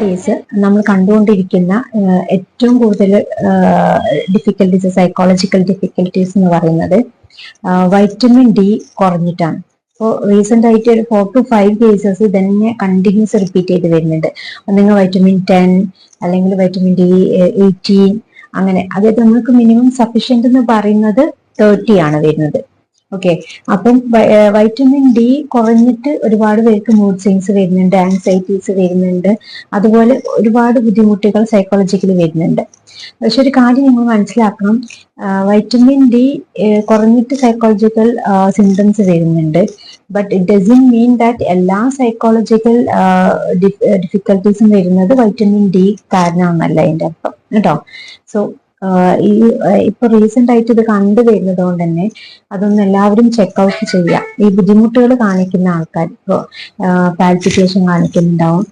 Days നമ്മൾ കണ്ടുകൊണ്ടിരിക്കുന്ന ഏറ്റവും കൂടുതൽ ഡിഫിക്കൽട്ടീസ്, സൈക്കോളജിക്കൽ ഡിഫിക്കൽട്ടീസ് എന്ന് പറയുന്നത് വൈറ്റമിൻ ഡി കുറഞ്ഞിട്ടാണ്. ഇപ്പോൾ റീസെന്റ് ആയിട്ട് ഒരു 4 to 5 കേസസ് തന്നെ കണ്ടിന്യൂസ് റിപ്പീറ്റ് ചെയ്ത് വരുന്നുണ്ട്. ഒന്നെങ്കിൽ വൈറ്റമിൻ 10 അല്ലെങ്കിൽ വൈറ്റമിൻ ഡി 18 അങ്ങനെ. അതായത് നമുക്ക് മിനിമം സഫീഷ്യന്റ് എന്ന് പറയുന്നത് 30 ആണ് വരുന്നത്. ഓക്കെ, അപ്പം വൈറ്റമിൻ ഡി കുറഞ്ഞിട്ട് ഒരുപാട് പേർക്ക് മൂഡ് സ്വിങ്സ് വരുന്നുണ്ട്, ആൻസൈറ്റീസ് വരുന്നുണ്ട്, അതുപോലെ ഒരുപാട് ബുദ്ധിമുട്ടുകൾ സൈക്കോളജിക്കലി വരുന്നുണ്ട്. പക്ഷെ ഒരു കാര്യം നിങ്ങൾ മനസ്സിലാക്കണം, വൈറ്റമിൻ ഡി കുറഞ്ഞിട്ട് സൈക്കോളജിക്കൽ സിംറ്റംസ് വരുന്നുണ്ട്. But it doesn't mean that എല്ലാ സൈക്കോളജിക്കൽ ഡിഫിക്കൽട്ടീസും വരുന്നത് വൈറ്റമിൻ ഡി കാരണമാണെന്നല്ല അതിന്റെ അർത്ഥം കേട്ടോ. സോ ഇപ്പൊ റീസെന്റ് ആയിട്ട് ഇത് കണ്ടുവരുന്നത് കൊണ്ട് തന്നെ അതൊന്ന് എല്ലാവരും ചെക്ക്ഔട്ട് ചെയ്യാം. ഈ ബുദ്ധിമുട്ടുകൾ കാണിക്കുന്ന ആൾക്കാർ, ഇപ്പോൾ പാൽപിറ്റേഷൻ കാണിക്കുന്നുണ്ടാവും,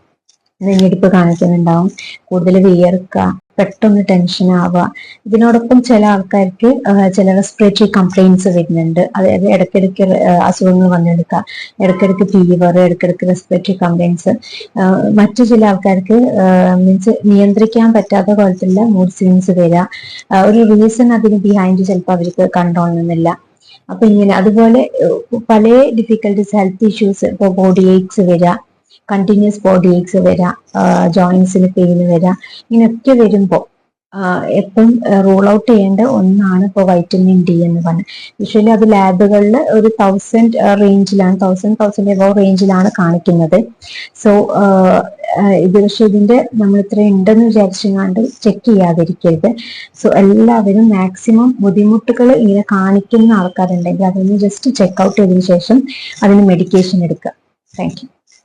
നെഞ്ഞെടുപ്പ് കാണിക്കുന്നുണ്ടാവും, കൂടുതൽ വിയർക്കുക, പെട്ടെന്ന് ടെൻഷൻ ആവുക. ഇതിനോടൊപ്പം ചില ആൾക്കാർക്ക് ചില റെസ്പിറേറ്ററി കംപ്ലൈൻസ് വരുന്നുണ്ട്. അതായത് ഇടയ്ക്കിടയ്ക്ക് അസുഖങ്ങൾ വന്നെടുക്കുക, ഇടയ്ക്കിടയ്ക്ക് ഫീവർ, ഇടയ്ക്കിടയ്ക്ക് റെസ്പിറേറ്ററി കംപ്ലൈൻസ്. മറ്റു ചില ആൾക്കാർക്ക് മീൻസ് നിയന്ത്രിക്കാൻ പറ്റാത്ത പോലത്തുള്ള മൂഡ് സ്വിങ്സ് വരിക. ഒരു റീസൺ അതിന് ബിഹൈൻഡ് ചിലപ്പോൾ അവർക്ക് കണ്ടോളുന്നില്ല. അപ്പൊ ഇങ്ങനെ അതുപോലെ പല ഡിഫിക്കൽട്ടീസ്, ഹെൽത്ത് ഇഷ്യൂസ്, ഇപ്പോൾ ബോഡി ഏക്സ് വരിക, കണ്ടിന്യൂസ് ബോഡി ഏക്സ് വരാം, ജോയിന്റ്സിന് പെയിന് വരാം. ഇങ്ങനെയൊക്കെ വരുമ്പോൾ എപ്പം റൂൾ ഔട്ട് ചെയ്യേണ്ട ഒന്നാണ് ഇപ്പോൾ വൈറ്റമിൻ ഡി എന്ന് പറഞ്ഞത്. യൂഷ്വലി അത് ലാബുകളിൽ ഒരു 1000 റേഞ്ചിലാണ്, 1000 എബോവ് റേഞ്ചിലാണ് കാണിക്കുന്നത്. സോ ഇത് പക്ഷെ ഇതിന്റെ നമ്മൾ ഇത്ര ഉണ്ടെന്ന് വിചാരിച്ചെങ്ങാണ്ട് ചെക്ക് ചെയ്യാതിരിക്കരുത്. സോ എല്ലാവരും മാക്സിമം ബുദ്ധിമുട്ടുകൾ ഇങ്ങനെ കാണിക്കുന്ന ആൾക്കാരുണ്ടെങ്കിൽ അതൊന്ന് ജസ്റ്റ് ചെക്ക് ഔട്ട് ചെയ്തതിനു ശേഷം അതിന് മെഡിക്കേഷൻ എടുക്കുക. Thank you.